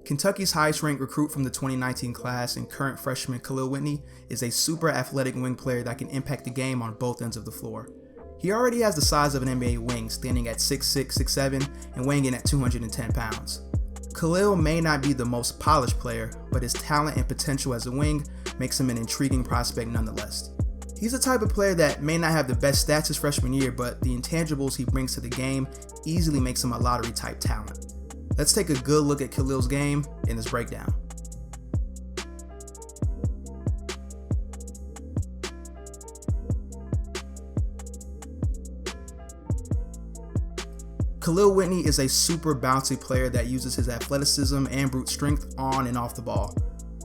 Kentucky's highest ranked recruit from the 2019 class and current freshman Kahlil Whitney is a super athletic wing player that can impact the game on both ends of the floor. He already has the size of an NBA wing, standing at 6'6", 6'7", and weighing in at 210 pounds. Kahlil may not be the most polished player, but his talent and potential as a wing makes him an intriguing prospect nonetheless. He's the type of player that may not have the best stats his freshman year, but the intangibles he brings to the game easily makes him a lottery type talent. Let's take a good look at Kahlil's game in this breakdown. Kahlil Whitney is a super bouncy player that uses his athleticism and brute strength on and off the ball.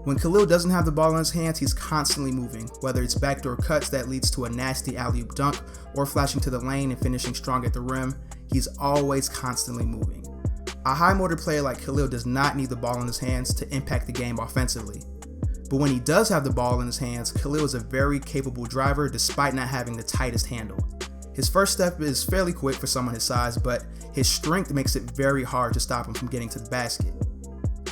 When Kahlil doesn't have the ball in his hands, he's constantly moving, whether it's backdoor cuts that leads to a nasty alley-oop dunk or flashing to the lane and finishing strong at the rim. He's always constantly moving. A high motor player like Kahlil does not need the ball in his hands to impact the game offensively. But when he does have the ball in his hands, Kahlil is a very capable driver despite not having the tightest handle. His first step is fairly quick for someone his size, but his strength makes it very hard to stop him from getting to the basket.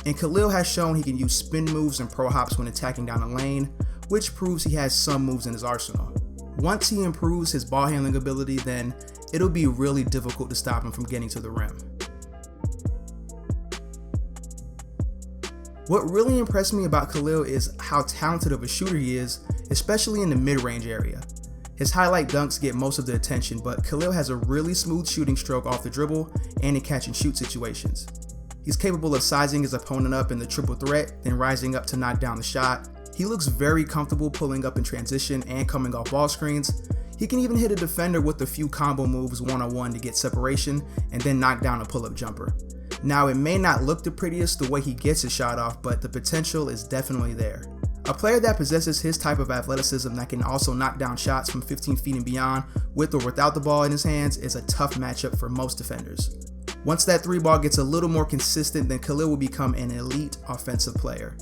And Kahlil has shown he can use spin moves and pro hops when attacking down the lane, which proves he has some moves in his arsenal. Once he improves his ball handling ability, then it'll be really difficult to stop him from getting to the rim. What really impressed me about Kahlil is how talented of a shooter he is, especially in the mid-range area. His highlight dunks get most of the attention, but Kahlil has a really smooth shooting stroke off the dribble and in catch and shoot situations. He's capable of sizing his opponent up in the triple threat, then rising up to knock down the shot. He looks very comfortable pulling up in transition and coming off ball screens. He can even hit a defender with a few combo moves one-on-one to get separation and then knock down a pull-up jumper. Now, it may not look the prettiest the way he gets his shot off, but the potential is definitely there. A player that possesses his type of athleticism that can also knock down shots from 15 feet and beyond with or without the ball in his hands is a tough matchup for most defenders. Once that three ball gets a little more consistent, then Kahlil will become an elite offensive player.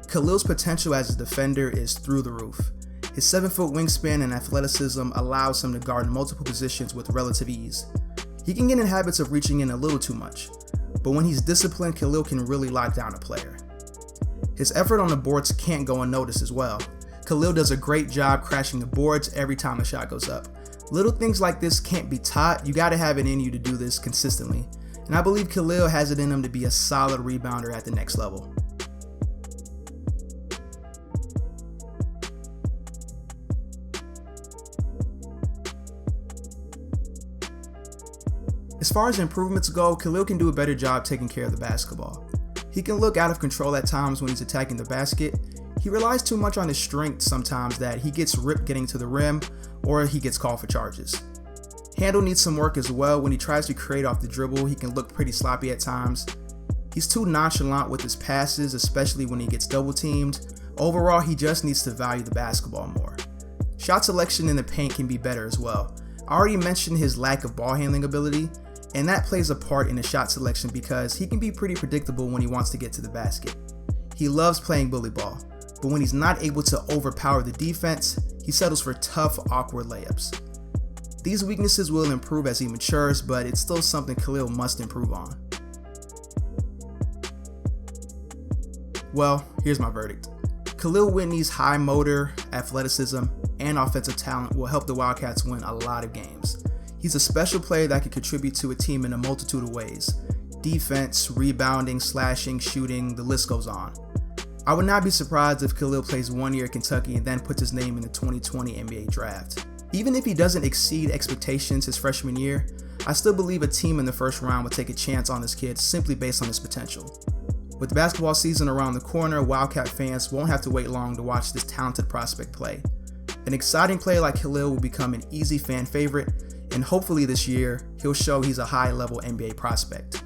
Kahlil's potential as a defender is through the roof. His 7-foot wingspan and athleticism allows him to guard multiple positions with relative ease. He can get in habits of reaching in a little too much, but when he's disciplined, Kahlil can really lock down a player. His effort on the boards can't go unnoticed as well. Kahlil does a great job crashing the boards every time a shot goes up. Little things like this can't be taught, you gotta have it in you to do this consistently, and I believe Kahlil has it in him to be a solid rebounder at the next level. As far as improvements go, Kahlil can do a better job taking care of the basketball. He can look out of control at times when he's attacking the basket. He relies too much on his strength sometimes that he gets ripped getting to the rim or he gets called for charges. Handle needs some work as well. When he tries to create off the dribble, he can look pretty sloppy at times. He's too nonchalant with his passes, especially when he gets double teamed. Overall, he just needs to value the basketball more. Shot selection in the paint can be better as well. I already mentioned his lack of ball handling ability, and that plays a part in his shot selection because he can be pretty predictable when he wants to get to the basket. He loves playing bully ball, but when he's not able to overpower the defense, he settles for tough, awkward layups. These weaknesses will improve as he matures, but it's still something Kahlil must improve on. Well, here's my verdict. Kahlil Whitney's high motor, athleticism, and offensive talent will help the Wildcats win a lot of games. He's a special player that can contribute to a team in a multitude of ways. Defense, rebounding, slashing, shooting, the list goes on. I would not be surprised if Kahlil plays 1 year at Kentucky and then puts his name in the 2020 NBA draft. Even if he doesn't exceed expectations his freshman year, I still believe a team in the first round would take a chance on this kid simply based on his potential. With the basketball season around the corner, Wildcat fans won't have to wait long to watch this talented prospect play. An exciting player like Kahlil will become an easy fan favorite, and hopefully this year, he'll show he's a high-level NBA prospect.